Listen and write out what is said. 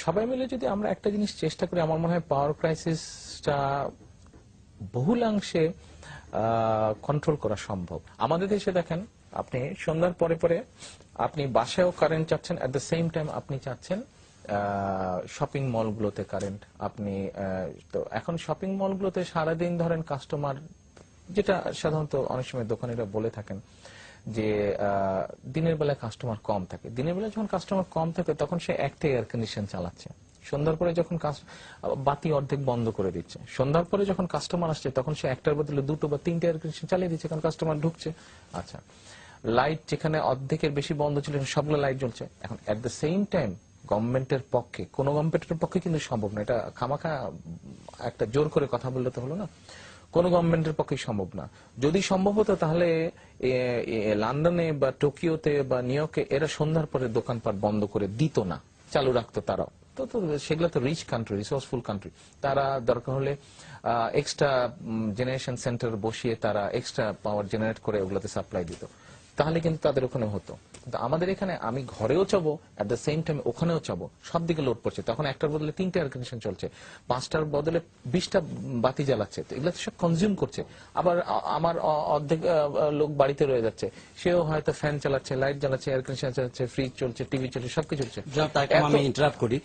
সবাই মিলে যদি আমরা একটা জিনিস চেষ্টা করি, আমার মনে হয় পাওয়ার ক্রাইসিসটা বহুলাংশে কন্ট্রোল করা সম্ভব। আমাদের দেশে দেখেন, আপনি সন্ধ্যার পরে পরে আপনি বাসায়ও কারেন্ট চাচ্ছেন, এট দ্য সেম টাইম আপনি চাচ্ছেন শপিং মলগুলোতে কারেন্ট। আপনি তো এখন শপিং মলগুলোতে সারাদিন ধরেন কাস্টমার, যেটা সাধারণত অনেক সময় দোকানিরা বলে থাকেন যে দিনের বেলায় কাস্টমার কম থাকে। দিনের বেলায় যখন কাস্টমার কম থাকে তখন সে একটাই এয়ার কন্ডিশন চালাচ্ছে। সন্ধ্যার পরে যখন বাতি অর্ধেক বন্ধ করে দিচ্ছে। সন্ধ্যার পরে যখন কাস্টমার আসছে তখন সে একটার বদলে দুটো বা তিনটে এয়ার কন্ডিশন চালিয়ে দিচ্ছে, কারণ কাস্টমার ঢুকছে। আচ্ছা, লাইট যেখানে অর্ধেকের বেশি বন্ধ ছিল সবগুলো লাইট জ্বলছে। এখন এট দ্য সেম টাইম গভর্নমেন্টের পক্ষে, কোন গভর্নমেন্টের পক্ষে কিন্তু সম্ভব না, এটা খামাখা একটা জোর করে কথা বললে তো হলো না, কোন গভর্নমেন্টের পক্ষে সম্ভব না। যদি সম্ভব হতো তাহলে লন্ডনে বা টোকিওতে বা নিউ ইয়র্কে এরা সন্ধ্যার পরে দোকানপাট বন্ধ করে দিত না, চালু রাখতো তারাও। তো সেগুলো তো রিচ কান্ট্রি, রিসোর্সফুল কান্ট্রি, তারা দরকার হলে এক্সট্রা জেনারেশন সেন্টার বসিয়ে তারা এক্সট্রা পাওয়ার জেনারেট করে ওগুলোতে সাপ্লাই দিত, তাহলে কিন্তু তাদের ওখানে হতো। কিন্তু আমাদের এখানে আমি ঘরেও চাবো, এট দ্য সেম টাইম ওখানেও চাবো, সব দিকে লোড পড়ছে। তখন একটার বদলে তিনটা এয়ার কন্ডিশন চলছে, 5টার বদলে 20টা বাতি জ্বালাচ্ছে। তো এগুলো তো সব কনজিউম করছে। আবার আমার অর্ধেক লোক বাড়িতে রয়ে যাচ্ছে, সেও হয়তো ফ্যান চালাচ্ছে, লাইট জ্বালাচ্ছে, এয়ার কন্ডিশন চালাচ্ছে, ফ্রিজ চলছে, টিভি চলছে, সবকিছু চলছে। আমি ইন্টারাপ্ট করি।